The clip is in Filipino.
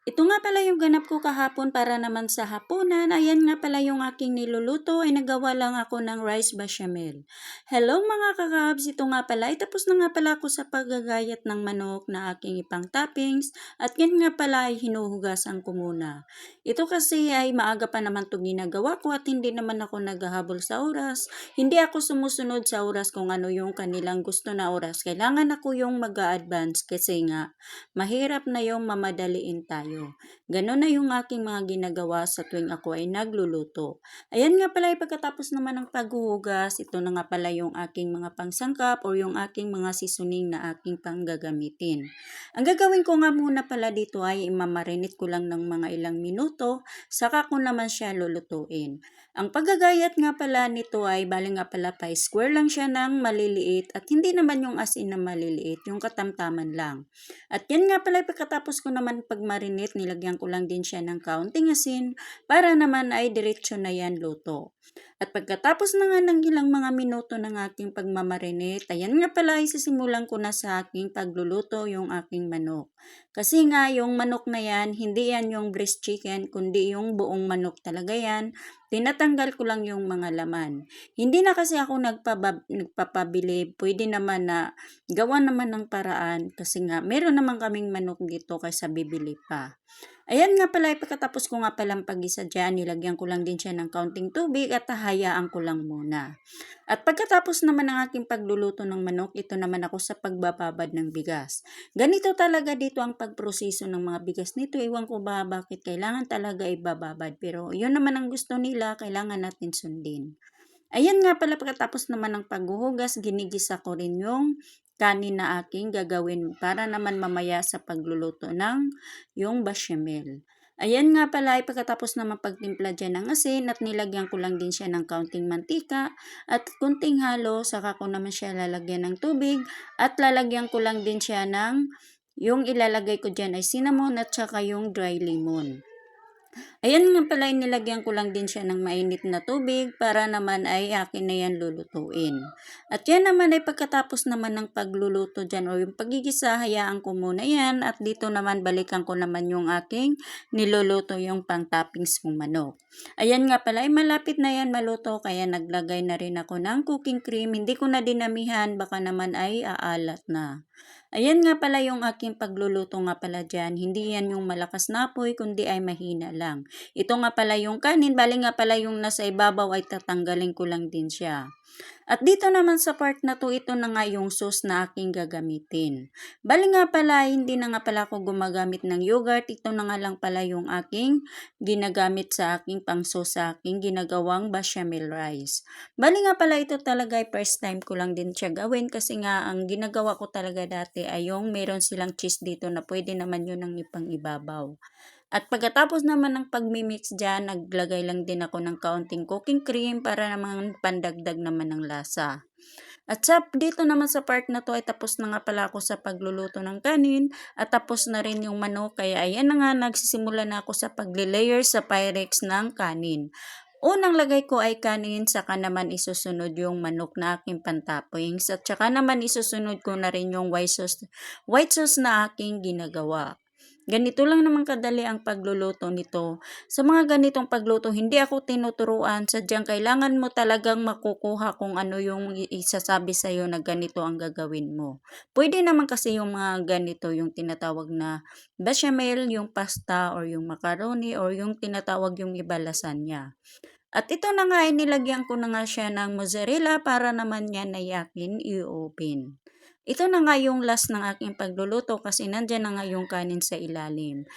Ito nga pala yung ganap ko kahapon para naman sa hapunan. Ayan nga pala yung aking niluluto ay nagawa lang ako ng rice bechamel. Hello mga kakabs, ito nga pala ay tapos na nga pala ako sa paggagayat ng manok na aking ipang toppings at yan nga pala ay hinuhugasan ko muna. Ito kasi ay maaga pa naman itong ginagawa ko at hindi naman ako naghahabol sa oras. Hindi ako sumusunod sa oras kung ano yung kanilang gusto na oras. Kailangan ako yung mag-a-advance kasi nga mahirap na yung mamadaliin tayo. Ganon na yung aking mga ginagawa sa tuwing ako ay nagluluto. Ayan nga pala, pagkatapos naman ng paghuhugas, ito na nga pala yung aking mga pangsangkap o yung aking mga seasoning na aking panggagamitin. Ang gagawin ko nga muna pala dito ay imamarinate ko lang ng mga ilang minuto, saka ko naman siya lulutuin. Ang paggagayat nga pala nito ay bali nga pala pa square lang siya ng maliliit at hindi naman yung as in na maliliit, yung katamtaman lang. At yan nga pala pagkatapos ko naman pagmarinate, nilagyan ko lang din siya ng kaunting asin para naman ay diretso na yan luto. At pagkatapos na nga ng ilang mga minuto ng aking pagmamarinate, ayan nga pala isisimulan ko na sa aking pagluluto yung aking manok. Kasi nga yung manok na yan, hindi yan yung breast chicken, kundi yung buong manok talaga yan. Tinatanggal ko lang yung mga laman. Hindi na kasi ako nagpapabili, pwede naman na gawa naman ng paraan kasi nga meron naman kaming manok dito kaysa bibili pa. Ayan nga pala, pagkatapos ko nga palang pag-isa dyan, nilagyan ko lang din siya ng kaunting tubig at hayaan ko lang muna. At pagkatapos naman ng aking pagluluto ng manok, ito naman ako sa pagbababad ng bigas. Ganito talaga dito ang pagproseso ng mga bigas nito. Iwan ko ba bakit kailangan talaga ibababad. Pero yun naman ang gusto nila, kailangan natin sundin. Ayan nga pala, pagkatapos naman ng paghuhugas, ginigisa ko rin yung kanin na aking gagawin para naman mamaya sa pagluluto ng yung bechamel. Ayan nga pala, pagkatapos naman pagtimpla dyan ng asin at nilagyan ko lang din siya ng kaunting mantika at kunting halo, saka ko naman siya lalagyan ng tubig at lalagyan ko lang din siya ng yung ilalagay ko dyan ay cinnamon at saka yung dry lemon. Ayan nga pala, nilagyan ko lang din siya ng mainit na tubig para naman ay akin na yan lulutuin. At yan naman ay pagkatapos naman ng pagluluto dyan o yung pagigisa, hayaan ko muna yan at dito naman balikan ko naman yung aking niluluto yung pang toppings kong manok. Ayan nga pala, ay malapit na yan maluto kaya naglagay na rin ako ng cooking cream. Hindi ko na dinamihan, baka naman ay aalat na. Ayan nga pala yung aking pagluluto nga pala dyan. Hindi yan yung malakas na apoy, kundi ay mahina lang. Ito nga pala yung kanin, bali nga pala yung nasa ibabaw ay tatanggalin ko lang din siya. At dito naman sa part na to, ito na nga yung sauce na aking gagamitin. Bali nga pala, hindi na nga pala ako gumagamit ng yogurt. Ito na nga lang pala yung aking ginagamit sa aking pang sauce sa aking ginagawang bechamel rice. Bali nga pala, ito talaga ay first time ko lang din siya gawin kasi nga ang ginagawa ko talaga dati ay yung meron silang cheese dito na pwede naman yun ang ipang ibabaw. At pagkatapos naman ng pagmimix dyan, naglagay lang din ako ng kaunting cooking cream para naman pandagdag naman ng lasa. At dito naman sa part na to ay tapos na nga pala ako sa pagluluto ng kanin at tapos na rin yung manok. Kaya ayan na nga, nagsisimula na ako sa pagle-layer sa Pyrex ng kanin. Unang lagay ko ay kanin, saka naman isusunod yung manok na aking pantoppings at saka naman isusunod ko na rin yung white sauce na aking ginagawa. Ganito lang naman kadali ang pagluluto nito. Sa mga ganitong pagluto, hindi ako tinuturuan. Sadyang kailangan mo talagang makukuha kung ano yung isasabi sa'yo na ganito ang gagawin mo. Pwede naman kasi yung mga ganito, yung tinatawag na bechamel, yung pasta, or yung macaroni, or yung tinatawag yung iba lasagna. At ito na nga, inilagyan ko na nga siya ng mozzarella para naman yan na yakin i-open. Ito na nga yung last ng aking pagluluto kasi nandyan na nga yung kanin sa ilalim.